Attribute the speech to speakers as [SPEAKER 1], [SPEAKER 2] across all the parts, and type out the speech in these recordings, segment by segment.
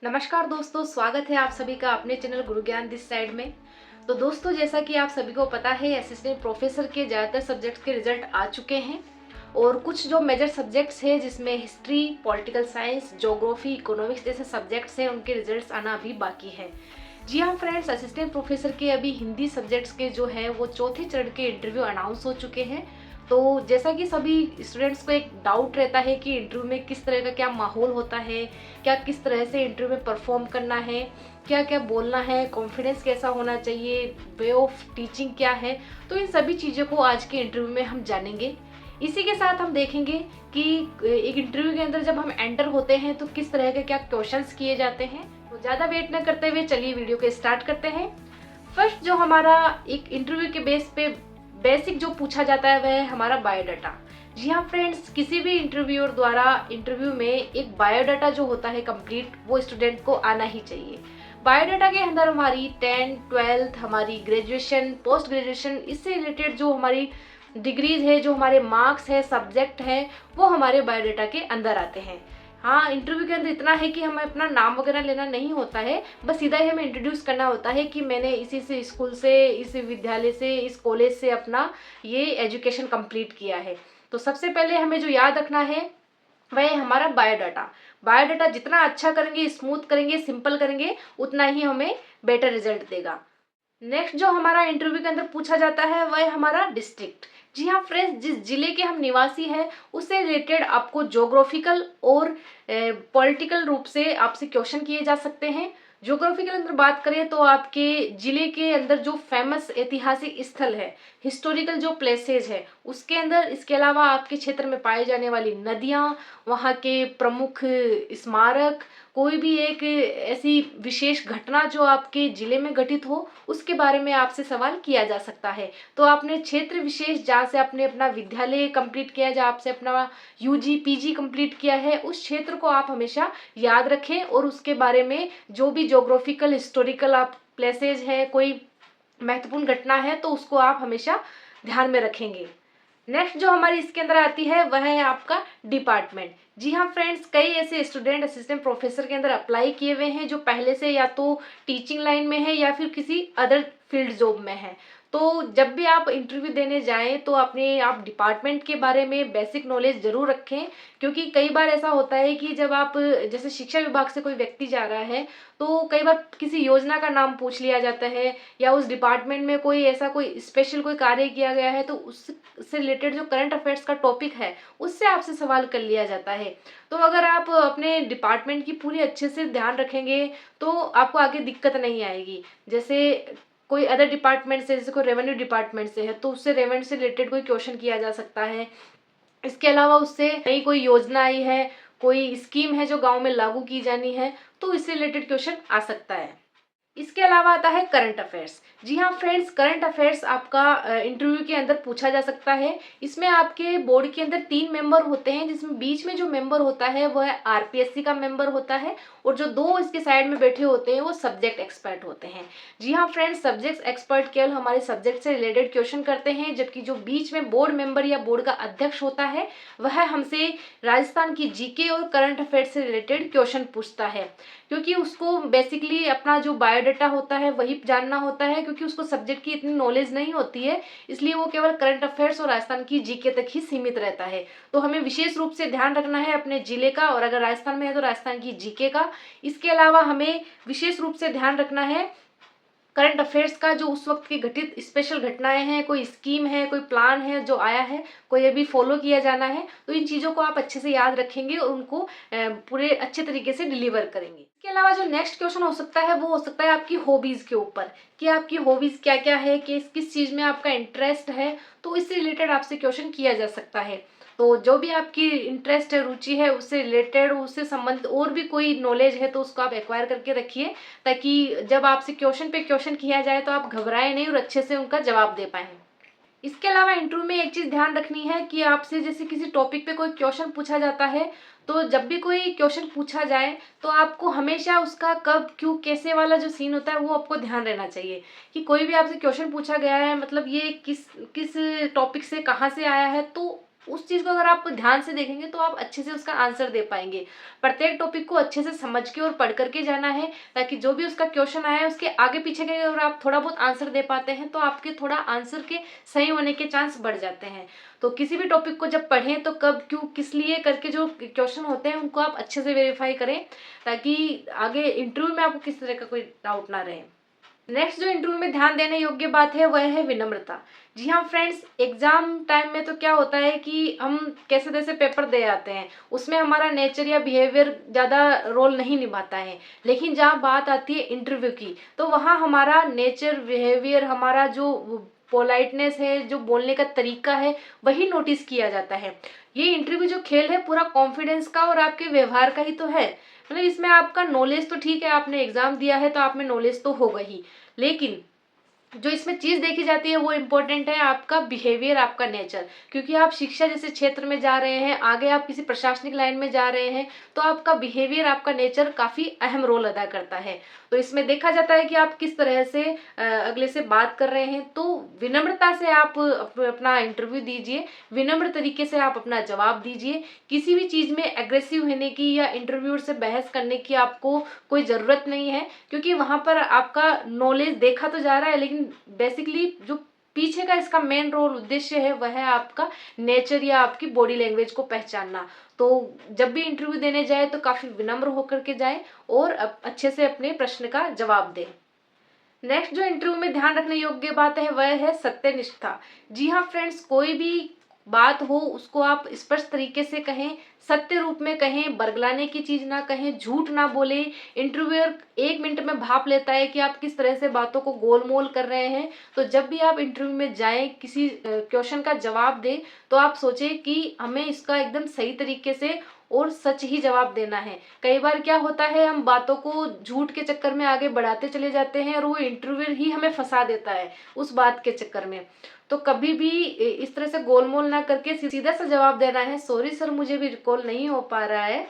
[SPEAKER 1] नमस्कार दोस्तों, स्वागत है आप सभी का अपने चैनल गुरु ज्ञान दिस साइड में। तो दोस्तों, जैसा कि आप सभी को पता है, असिस्टेंट प्रोफेसर के ज़्यादातर सब्जेक्ट्स के रिजल्ट आ चुके हैं और कुछ जो मेजर सब्जेक्ट्स हैं जिसमें history, political science, geography, economics जैसे सब्जेक्ट्स हैं, उनके रिजल्ट्स आना अभी बाकी है। जी हाँ फ्रेंड्स, असिस्टेंट प्रोफेसर के अभी हिंदी सब्जेक्ट्स के जो है वो चौथे चरण के इंटरव्यू अनाउंस हो चुके हैं। तो जैसा कि सभी स्टूडेंट्स को एक डाउट रहता है कि इंटरव्यू में किस तरह का क्या माहौल होता है, क्या किस तरह से इंटरव्यू में परफॉर्म करना है, क्या क्या बोलना है, कॉन्फिडेंस कैसा होना चाहिए, वे ऑफ टीचिंग क्या है, तो इन सभी चीज़ों को आज के इंटरव्यू में हम जानेंगे। इसी के साथ हम देखेंगे कि एक इंटरव्यू के अंदर जब हम एंटर होते हैं तो किस तरह के क्या क्वेश्चंस किए जाते हैं। तो ज़्यादा वेट न करते हुए चलिए वीडियो को स्टार्ट करते हैं। फर्स्ट जो हमारा एक इंटरव्यू के बेस पे बेसिक जो पूछा जाता है वह है हमारा बायोडाटा। जी हाँ फ्रेंड्स, किसी भी इंटरव्यूअर द्वारा इंटरव्यू में एक बायोडाटा जो होता है कंप्लीट, वो स्टूडेंट को आना ही चाहिए। बायोडाटा के अंदर हमारी 10th 12th, हमारी ग्रेजुएशन, पोस्ट ग्रेजुएशन, इससे रिलेटेड जो हमारी डिग्रीज है, जो हमारे मार्क्स है, सब्जेक्ट है, वो हमारे बायोडाटा के अंदर आते हैं। हाँ, इंटरव्यू के अंदर इतना है कि हमें अपना नाम वगैरह लेना नहीं होता है, बस सीधा ही हमें इंट्रोड्यूस करना होता है कि मैंने इसी से स्कूल से, इस विद्यालय से, इस कॉलेज से अपना ये एजुकेशन कंप्लीट किया है। तो सबसे पहले हमें जो याद रखना है वह है हमारा बायोडाटा। बायोडाटा जितना अच्छा करेंगे, स्मूथ करेंगे, सिंपल करेंगे, उतना ही हमें बेटर रिजल्ट देगा। नेक्स्ट जो हमारा इंटरव्यू के अंदर पूछा जाता है वह है हमारा डिस्ट्रिक्ट। जी हाँ फ्रेंड्स, जिस जिले के हम निवासी हैं उससे रिलेटेड आपको ज्योग्राफिकल और पॉलिटिकल रूप से आपसे क्वेश्चन किए जा सकते हैं। ज्योग्राफिकल अंदर बात करें तो आपके जिले के अंदर जो फेमस ऐतिहासिक स्थल है, हिस्टोरिकल जो प्लेसेस है उसके अंदर, इसके अलावा आपके क्षेत्र में पाई जाने वाली नदियाँ, वहाँ के प्रमुख स्मारक, कोई भी एक ऐसी विशेष घटना जो आपके जिले में घटित हो, उसके बारे में आपसे सवाल किया जा सकता है। तो आपने क्षेत्र विशेष जहाँ से आपने अपना विद्यालय कंप्लीट किया, जहाँ आपसे अपना यूजी पीजी कंप्लीट किया है, उस क्षेत्र को आप हमेशा याद रखें और उसके बारे में जो भी ज्योग्राफिकल, हिस्टोरिकल आप प्लेसेज है, कोई महत्वपूर्ण घटना है, तो उसको आप हमेशा ध्यान में रखेंगे। नेक्स्ट जो हमारी इसके अंदर आती है वह है आपका डिपार्टमेंट। जी हाँ फ्रेंड्स, कई ऐसे स्टूडेंट असिस्टेंट प्रोफेसर के अंदर अप्लाई किए हुए हैं जो पहले से या तो टीचिंग लाइन में है या फिर किसी अदर फील्ड जॉब में है। तो जब भी आप इंटरव्यू देने जाएं तो अपने आप डिपार्टमेंट के बारे में बेसिक नॉलेज जरूर रखें, क्योंकि कई बार ऐसा होता है कि जब आप, जैसे शिक्षा विभाग से कोई व्यक्ति जा रहा है तो कई बार किसी योजना का नाम पूछ लिया जाता है, या उस डिपार्टमेंट में कोई ऐसा कोई स्पेशल कोई कार्य किया गया है तो उससे रिलेटेड जो करंट अफेयर्स का टॉपिक है उससे आपसे सवाल कर लिया जाता है। तो अगर आप अपने डिपार्टमेंट की पूरी अच्छे से ध्यान रखेंगे तो आपको आगे दिक्कत नहीं आएगी। जैसे कोई अदर डिपार्टमेंट से, जैसे कोई रेवेन्यू डिपार्टमेंट से है तो उससे रेवेन्यू से रिलेटेड कोई क्वेश्चन किया जा सकता है। इसके अलावा उससे नई कोई योजना आई है, कोई स्कीम है जो गांव में लागू की जानी है, तो इससे रिलेटेड क्वेश्चन आ सकता है। इसके अलावा आता है करंट अफेयर्स। जी हाँ फ्रेंड्स, करंट अफेयर्स आपका इंटरव्यू के अंदर पूछा जा सकता है। इसमें आपके बोर्ड के अंदर 3 मेंबर होते हैं, जिसमें बीच में जो मेंबर होता है वह आरपीएससी का मेंबर होता है और जो 2 इसके साइड में बैठे होते हैं वो सब्जेक्ट एक्सपर्ट होते हैं। जी हाँ फ्रेंड्स, सब्जेक्ट एक्सपर्ट केवल हमारे सब्जेक्ट से रिलेटेड क्वेश्चन करते हैं, जबकि जो बीच में बोर्ड मेंबर या बोर्ड का अध्यक्ष होता है वह हमसे राजस्थान की जीके और करंट अफेयर से रिलेटेड क्वेश्चन पूछता है, क्योंकि उसको बेसिकली अपना जो बायोडाटा होता है वही जानना होता है, क्योंकि उसको सब्जेक्ट की इतनी नॉलेज नहीं होती है, इसलिए वो केवल करंट अफेयर्स और राजस्थान की जीके तक ही सीमित रहता है। तो हमें विशेष रूप से ध्यान रखना है अपने जिले का, और अगर राजस्थान में है तो राजस्थान की जीके का। इसके अलावा हमें विशेष रूप से ध्यान रखना है करंट अफेयर्स का, जो उस वक्त की घटित स्पेशल घटनाएं हैं, कोई स्कीम है, कोई प्लान है जो आया है, कोई अभी फॉलो किया जाना है, तो इन चीज़ों को आप अच्छे से याद रखेंगे और उनको पूरे अच्छे तरीके से डिलीवर करेंगे। इसके अलावा जो नेक्स्ट क्वेश्चन हो सकता है वो हो सकता है आपकी हॉबीज़ के ऊपर, कि आपकी हॉबीज़ क्या क्या है, कि किस चीज़ में आपका इंटरेस्ट है, तो इससे रिलेटेड आपसे क्वेश्चन किया जा सकता है। तो जो भी आपकी इंटरेस्ट है, रुचि है, उससे रिलेटेड, उससे संबंधित और भी कोई नॉलेज है तो उसको आप एक्वायर करके रखिए, ताकि जब आपसे क्वेश्चन पे क्वेश्चन किया जाए तो आप घबराएं नहीं और अच्छे से उनका जवाब दे पाएं। इसके अलावा इंटरव्यू में एक चीज़ ध्यान रखनी है कि आपसे जैसे किसी टॉपिक पे कोई क्वेश्चन पूछा जाता है, तो जब भी कोई क्वेश्चन पूछा जाए तो आपको हमेशा उसका कब, क्यों, कैसे वाला जो सीन होता है वो आपको ध्यान रहना चाहिए, कि कोई भी आपसे क्वेश्चन पूछा गया है, मतलब ये किस किस टॉपिक से, कहाँ से आया है, तो उस चीज़ को अगर आप ध्यान से देखेंगे तो आप अच्छे से उसका आंसर दे पाएंगे। प्रत्येक टॉपिक को अच्छे से समझ के और पढ़ करके जाना है, ताकि जो भी उसका क्वेश्चन आया है उसके आगे पीछे के अगर आप थोड़ा बहुत आंसर दे पाते हैं तो आपके थोड़ा आंसर के सही होने के चांस बढ़ जाते हैं। तो किसी भी टॉपिक को जब पढ़ें तो कब, क्यों, किस लिए करके जो क्वेश्चन होते हैं उनको आप अच्छे से वेरीफाई करें, ताकि आगे इंटरव्यू में आपको किसी तरह का कोई डाउट ना रहे। नेक्स्ट जो इंटरव्यू में ध्यान देने योग्य बात है वह है विनम्रता। जी हाँ फ्रेंड्स, एग्जाम टाइम में तो क्या होता है कि हम कैसे तैसे पेपर दे आते हैं, उसमें हमारा नेचर या बिहेवियर ज़्यादा रोल नहीं निभाता है। लेकिन जहाँ बात आती है इंटरव्यू की, तो वहाँ हमारा नेचर, बिहेवियर, हमारा जो पोलाइटनेस है, जो बोलने का तरीका है, वही नोटिस किया जाता है। ये इंटरव्यू जो खेल है पूरा कॉन्फिडेंस का और आपके व्यवहार का ही तो है। मतलब इसमें आपका नॉलेज तो ठीक है, आपने एग्जाम दिया है तो आप में नॉलेज तो होगा ही, लेकिन जो इसमें चीज देखी जाती है वो इम्पोर्टेंट है आपका बिहेवियर, आपका नेचर। क्योंकि आप शिक्षा जैसे क्षेत्र में जा रहे हैं, आगे आप किसी प्रशासनिक लाइन में जा रहे हैं, तो आपका बिहेवियर, आपका नेचर काफी अहम रोल अदा करता है। तो इसमें देखा जाता है कि आप किस तरह से अगले से बात कर रहे हैं। तो विनम्रता से आप अपना इंटरव्यू दीजिए, विनम्र तरीके से आप अपना जवाब दीजिए। किसी भी चीज में एग्रेसिव होने की या इंटरव्यूअर से बहस करने की आपको कोई जरूरत नहीं है, क्योंकि वहां पर आपका नॉलेज देखा तो जा रहा है, लेकिन बेसिकली जो पीछे का इसका मेन रोल उद्देश्य है वह है आपका नेचर या आपकी बॉडी लैंग्वेज को पहचानना। तो जब भी इंटरव्यू देने जाए तो काफी विनम्र होकर के जाए और अच्छे से अपने प्रश्न का जवाब दें। नेक्स्ट जो इंटरव्यू में ध्यान रखने योग्य बात है वह है सत्यनिष्ठा। जी हाँ फ्रेंड्स, कोई भी बात हो उसको आप स्पष्ट तरीके से कहें, सत्य रूप में कहें, बरगलाने की चीज ना कहें, झूठ ना बोले। इंटरव्यूअर 1 मिनट में भाप लेता है कि आप किस तरह से बातों को गोलमोल कर रहे हैं। तो जब भी आप इंटरव्यू में जाएं, किसी क्वेश्चन का जवाब दें, तो आप सोचें कि हमें इसका एकदम सही तरीके से और सच ही जवाब देना है। कई बार क्या होता है, हम बातों को झूठ के चक्कर में आगे बढ़ाते चले जाते हैं और वो इंटरव्यूअर ही हमें फंसा देता है उस बात के चक्कर में। तो कभी भी इस तरह से गोलमोल ना करके सीधा सा जवाब देना है, सॉरी सर मुझे भी रिकॉल नहीं हो पा रहा है,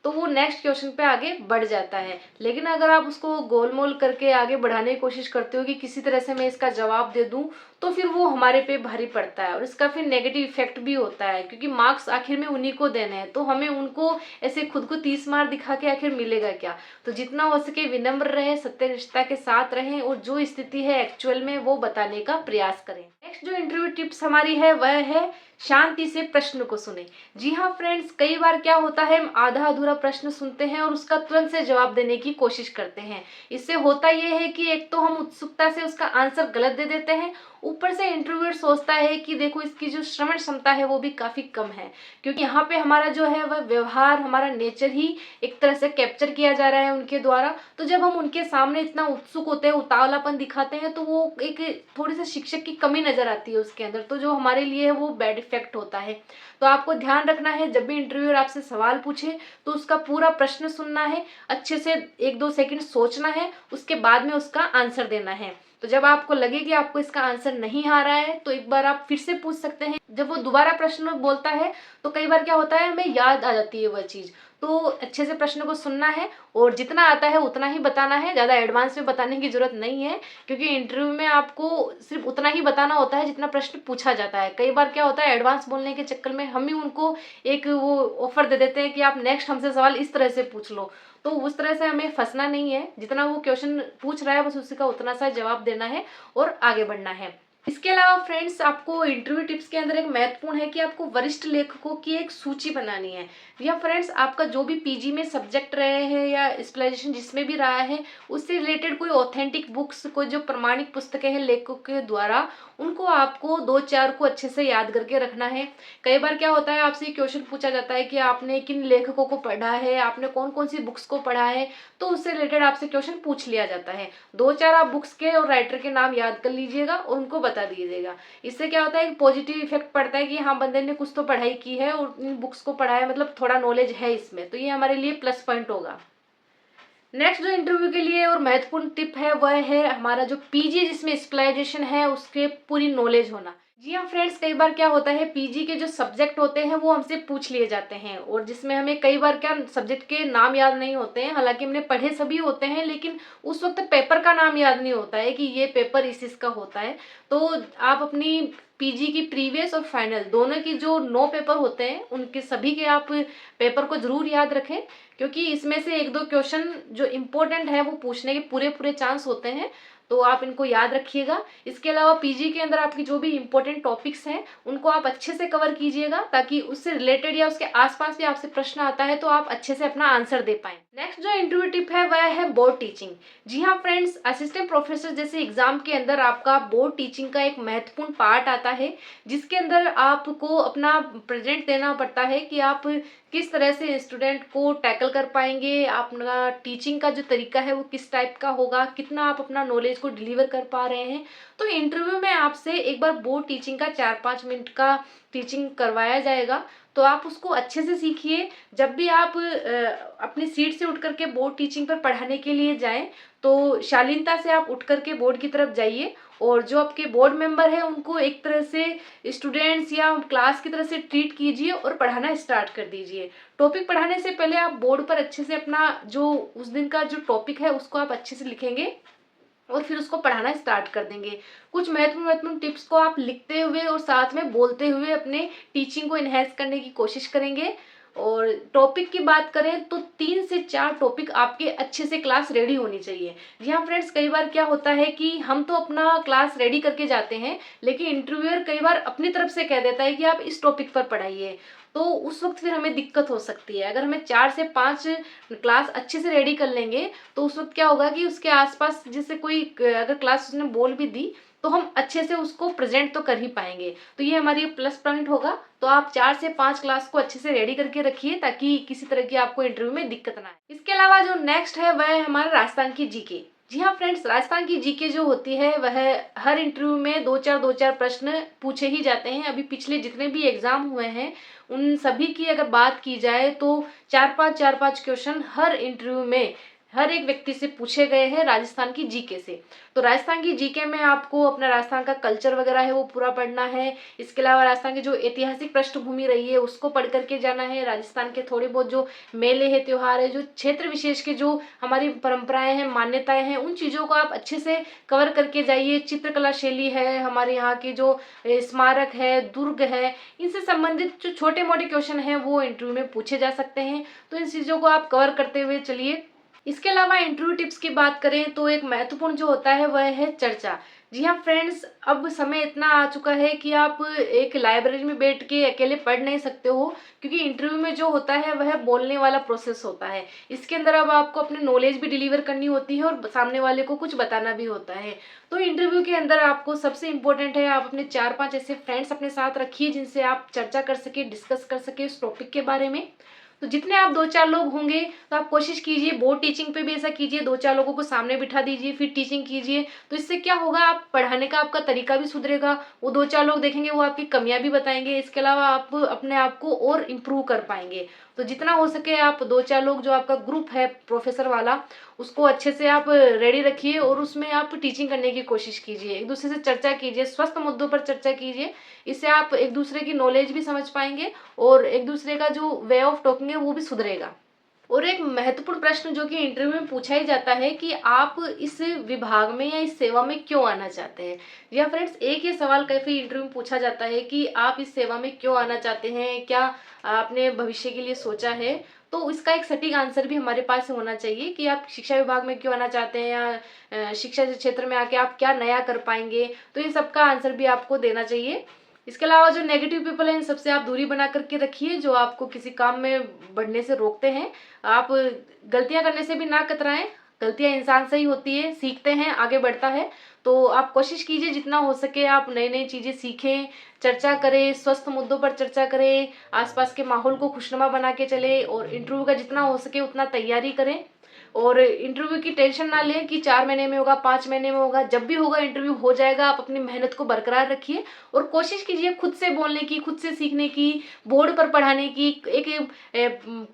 [SPEAKER 1] तो वो नेक्स्ट क्वेश्चन पे आगे बढ़ जाता है। लेकिन अगर आप उसको गोलमोल करके आगे बढ़ाने की कोशिश करते हो कि किसी तरह से मैं इसका जवाब दे दूं, तो फिर वो हमारे पे भारी पड़ता है और इसका फिर नेगेटिव इफेक्ट भी होता है, क्योंकि मार्क्स आखिर में उन्हीं को देने हैं, तो हमें उनको ऐसे खुद को 30 मार दिखा के आखिर मिलेगा क्या। तो जितना हो सके विनम्र रहे, सत्यनिष्ठा के साथ रहें और जो स्थिति है एक्चुअल में वो बताने का प्रयास करें। नेक्स्ट जो इंटरव्यू टिप्स हमारी है वह है शांति से प्रश्न को सुने। जी हाँ फ्रेंड्स, कई बार क्या होता है, हम आधा अधूरा प्रश्न सुनते हैं और उसका तुरंत से जवाब देने की कोशिश करते हैं। इससे होता यह है कि एक तो हम उत्सुकता से उसका आंसर गलत दे देते हैं, ऊपर से इंटरव्यूअर सोचता है कि देखो इसकी जो श्रवण क्षमता है वो भी काफी कम है, क्योंकि यहाँ पे हमारा जो है वह व्यवहार, हमारा नेचर ही एक तरह से कैप्चर किया जा रहा है उनके द्वारा। तो जब हम उनके सामने इतना उत्सुक होते हैं, उतावलापन दिखाते हैं, तो वो एक थोड़ी सी शिक्षक की कमी नजर आती है उसके अंदर, तो जो हमारे लिए है वो बैड इफेक्ट होता है। तो आपको ध्यान रखना है, जब भी इंटरव्यूअर आपसे सवाल पूछे तो उसका पूरा प्रश्न सुनना है, अच्छे से 1-2 सेकंड सोचना है, उसके बाद में उसका आंसर देना है। तो जब आपको लगे कि आपको इसका आंसर नहीं आ रहा है तो एक बार आप फिर से पूछ सकते हैं। जब वो दोबारा प्रश्न बोलता है तो कई बार क्या होता है, हमें याद आ जाती है वह चीज। तो अच्छे से प्रश्न को सुनना है और जितना आता है उतना ही बताना है, ज्यादा एडवांस में बताने की जरूरत नहीं है, क्योंकि इंटरव्यू में आपको सिर्फ उतना ही बताना होता है जितना प्रश्न पूछा जाता है। कई बार क्या होता है, एडवांस बोलने के चक्कर में हम ही उनको एक वो ऑफर दे देते हैं कि आप नेक्स्ट हमसे सवाल इस तरह से पूछ लो। तो उस तरह से हमें फंसना नहीं है, जितना वो क्वेश्चन पूछ रहा है बस उसी का उतना सा जवाब देना है और आगे बढ़ना है। इसके अलावा फ्रेंड्स, आपको इंटरव्यू टिप्स के अंदर एक महत्वपूर्ण है कि आपको वरिष्ठ लेखकों की एक सूची बनानी है। या फ्रेंड्स, आपका जो भी पीजी में सब्जेक्ट रहे हैं या स्पेशलाइजेशन जिसमें भी रहा है, उससे रिलेटेड कोई ऑथेंटिक बुक्स, कोई जो प्रमाणिक पुस्तकें हैं लेखकों के द्वारा, उनको आपको 2-4 को अच्छे से याद करके रखना है। कई बार क्या होता है, आपसे क्वेश्चन पूछा जाता है कि आपने किन लेखकों को पढ़ा है, आपने कौन कौन सी बुक्स को पढ़ा है, तो उससे रिलेटेड आपसे क्वेश्चन पूछ लिया जाता है। 2-4 आप बुक्स के और राइटर के नाम याद कर लीजिएगा और उनको बता दीजिएगा। इससे क्या होता है, एक पॉजिटिव इफेक्ट पड़ता है कि हाँ, बंदे ने कुछ तो पढ़ाई की है और इन बुक्स को पढ़ा है, मतलब थोड़ा नॉलेज है इसमें, तो ये हमारे लिए प्लस पॉइंट होगा। नेक्स्ट जो इंटरव्यू के लिए और महत्वपूर्ण टिप है वह है हमारा जो पीजी जिसमें स्पेशलाइजेशन है उसके पूरी नॉलेज होना। जी हाँ फ्रेंड्स, कई बार क्या होता है, पीजी के जो सब्जेक्ट होते हैं वो हमसे पूछ लिए जाते हैं और जिसमें हमें कई बार क्या सब्जेक्ट के नाम याद नहीं होते हैं, हालांकि हमने पढ़े सभी होते हैं, लेकिन उस वक्त पेपर का नाम याद नहीं होता है कि ये पेपर इस इसका होता है। तो आप अपनी पीजी की प्रीवियस और फाइनल दोनों की जो 9 पेपर होते हैं उनके सभी के आप पेपर को जरूर याद रखें, क्योंकि इसमें से एक दो क्वेश्चन जो इम्पोर्टेंट है वो पूछने के पूरे पूरे चांस होते हैं, तो आप इनको याद रखिएगा। इसके अलावा पीजी के अंदर आपकी जो भी इंपॉर्टेंट टॉपिक्स हैं उनको आप अच्छे से कवर कीजिएगा, ताकि उससे रिलेटेड या उसके आसपास भी आपसे प्रश्न आता है तो आप अच्छे से अपना आंसर दे पाएं। नेक्स्ट जो इंटरव्यू टिप है वह है बोर्ड टीचिंग। जी हाँ फ्रेंड्स, असिस्टेंट प्रोफेसर जैसे एग्जाम के अंदर आपका बोर्ड टीचिंग का एक महत्वपूर्ण पार्ट आता है, जिसके अंदर आपको अपना प्रेजेंट देना पड़ता है कि आप किस तरह से स्टूडेंट को टैकल कर पाएंगे, अपना टीचिंग का जो तरीका है वो किस टाइप का होगा, कितना आप अपना नॉलेज को डिलीवर कर पा रहे हैं। तो इंटरव्यू में आपसे एक बार बोर्ड टीचिंग का 4-5 मिनट का टीचिंग करवाया जाएगा, तो आप उसको अच्छे से सीखिए। जब भी आप अपनी सीट से उठ करके बोर्ड टीचिंग पर पढ़ाने के लिए जाएं, तो शालीनता से आप उठ करके बोर्ड की तरफ जाइए, और जो आपके बोर्ड मेंबर है उनको एक तरह से स्टूडेंट्स या क्लास की तरह से ट्रीट कीजिए और पढ़ाना स्टार्ट कर दीजिए। टॉपिक पढ़ाने से पहले आप बोर्ड पर अच्छे से अपना जो उस दिन का जो टॉपिक है उसको आप अच्छे से लिखेंगे और फिर उसको पढ़ाना स्टार्ट कर देंगे। कुछ महत्वपूर्ण टिप्स को आप लिखते हुए और साथ में बोलते हुए अपने टीचिंग को इनहेंस करने की कोशिश करेंगे। और टॉपिक की बात करें तो 3 से 4 टॉपिक आपके अच्छे से क्लास रेडी होनी चाहिए। जी हाँ फ्रेंड्स, कई बार क्या होता है कि हम तो अपना क्लास रेडी करके जाते हैं, लेकिन इंटरव्यूअर कई बार अपनी तरफ से कह देता है कि आप इस टॉपिक पर पढ़ाइए, तो उस वक्त फिर हमें दिक्कत हो सकती है। अगर हमें 4 से 5 क्लास अच्छे से रेडी कर लेंगे तो उस वक्त क्या होगा कि उसके आसपास जैसे कोई अगर क्लास उसने बोल भी दी तो हम अच्छे से उसको प्रेजेंट तो कर ही पाएंगे। तो ये हमारी प्लस पॉइंट होगा। तो आप 4 से 5 क्लास को अच्छे से रेडी करके रखिए, ताकि किसी तरह की आपको इंटरव्यू में दिक्कत ना आए। इसके अलावा जो नेक्स्ट है वह है हमारा राजस्थान की जीके। जी हाँ फ्रेंड्स, राजस्थान की जीके जो होती है वह हर इंटरव्यू में 2-4 प्रश्न पूछे ही जाते हैं। अभी पिछले जितने भी एग्जाम हुए हैं उन सभी की अगर बात की जाए तो 4-5 क्वेश्चन हर इंटरव्यू में हर एक व्यक्ति से पूछे गए हैं राजस्थान की जीके से। तो राजस्थान की जीके में आपको अपना राजस्थान का कल्चर वगैरह है वो पूरा पढ़ना है। इसके अलावा राजस्थान की जो ऐतिहासिक पृष्ठभूमि रही है उसको पढ़ करके जाना है। राजस्थान के थोड़े बहुत जो मेले हैं, त्योहार है, जो क्षेत्र विशेष के जो हमारी परंपराएं हैं, मान्यताएं हैं, उन चीज़ों को आप अच्छे से कवर करके जाइए। चित्रकला शैली है, हमारे यहाँ की जो स्मारक है, दुर्ग है, इनसे संबंधित जो छोटे मोटे क्वेश्चन हैं वो इंटरव्यू में पूछे जा सकते हैं। तो इन चीज़ों को आप कवर करते हुए चलिए। इसके अलावा इंटरव्यू टिप्स की बात करें तो एक महत्वपूर्ण जो होता है वह है चर्चा। जी हाँ फ्रेंड्स, अब समय इतना आ चुका है कि आप एक लाइब्रेरी में बैठ के अकेले पढ़ नहीं सकते हो, क्योंकि इंटरव्यू में जो होता है वह बोलने वाला प्रोसेस होता है। इसके अंदर अब आपको अपनी नॉलेज भी डिलीवर करनी होती है और सामने वाले को कुछ बताना भी होता है। तो इंटरव्यू के अंदर आपको सबसे इम्पोर्टेंट है आप अपने 4-5 ऐसे फ्रेंड्स अपने साथ रखिए जिनसे आप चर्चा कर सके, डिस्कस कर सके उस टॉपिक के बारे में। तो जितने आप 2-4 लोग होंगे तो आप कोशिश कीजिए बोर्ड टीचिंग पे भी ऐसा कीजिए, 2-4 लोगों को सामने बिठा दीजिए, फिर टीचिंग कीजिए। तो इससे क्या होगा, आप पढ़ाने का आपका तरीका भी सुधरेगा। वो 2-4 लोग देखेंगे, वो आपकी कमियां भी बताएंगे। इसके अलावा आप अपने आप को और इम्प्रूव कर पाएंगे। तो जितना हो सके आप 2-4 लोग जो आपका ग्रुप है प्रोफेसर वाला, उसको अच्छे से आप रेडी रखिए और उसमें आप टीचिंग करने की कोशिश कीजिए। एक दूसरे से चर्चा कीजिए, स्वस्थ मुद्दों पर चर्चा कीजिए। इससे आप एक दूसरे की नॉलेज भी समझ पाएंगे और एक दूसरे का जो वे ऑफ टॉकिंग है वो भी सुधरेगा। और एक महत्वपूर्ण प्रश्न जो कि इंटरव्यू में पूछा ही जाता है कि आप इस विभाग में या इस सेवा में क्यों आना चाहते हैं। या फ्रेंड्स, एक ही सवाल काफी इंटरव्यू में पूछा जाता है कि आप इस सेवा में क्यों आना चाहते हैं, क्या आपने भविष्य के लिए सोचा है। तो इसका एक सटीक आंसर भी हमारे पास होना चाहिए कि आप शिक्षा विभाग में क्यों आना चाहते हैं, या शिक्षा के क्षेत्र में आके आप क्या नया कर पाएंगे। तो इन सबका आंसर भी आपको देना चाहिए। इसके अलावा जो नेगेटिव पीपल हैं इन सबसे आप दूरी बना करके रखिए, जो आपको किसी काम में बढ़ने से रोकते हैं। आप गलतियां करने से भी ना कतराएं। गलतियां इंसान से ही होती है, सीखते हैं, आगे बढ़ता है। तो आप कोशिश कीजिए जितना हो सके आप नई नई चीजें सीखें, चर्चा करें, स्वस्थ मुद्दों पर चर्चा करें, आसपास के माहौल को खुशनुमा बना के चले और इंटरव्यू का जितना हो सके उतना तैयारी करें। और इंटरव्यू की टेंशन ना लें कि 4 महीने में होगा, 5 महीने में होगा। जब भी होगा इंटरव्यू हो जाएगा। आप अपनी मेहनत को बरकरार रखिए और कोशिश कीजिए खुद से बोलने की, खुद से सीखने की, बोर्ड पर पढ़ाने की। एक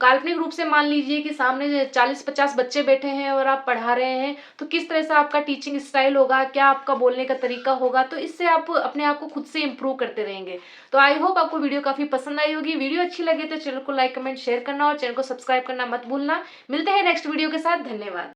[SPEAKER 1] काल्पनिक रूप से मान लीजिए कि सामने 40-50 बच्चे बैठे हैं और आप पढ़ा रहे हैं, तो किस तरह से आपका टीचिंग स्टाइल होगा, क्या आपका बोलने का तरीका होगा। तो इससे आप अपने आप को खुद से इम्प्रूव करते रहेंगे। तो आई होप आपको वीडियो काफी पसंद आई होगी। वीडियो अच्छी लगे तो चैनल को लाइक, कमेंट, शेयर करना और चैनल को सब्सक्राइब करना मत भूलना। मिलते हैं नेक्स्ट वीडियो के साथ। धन्यवाद।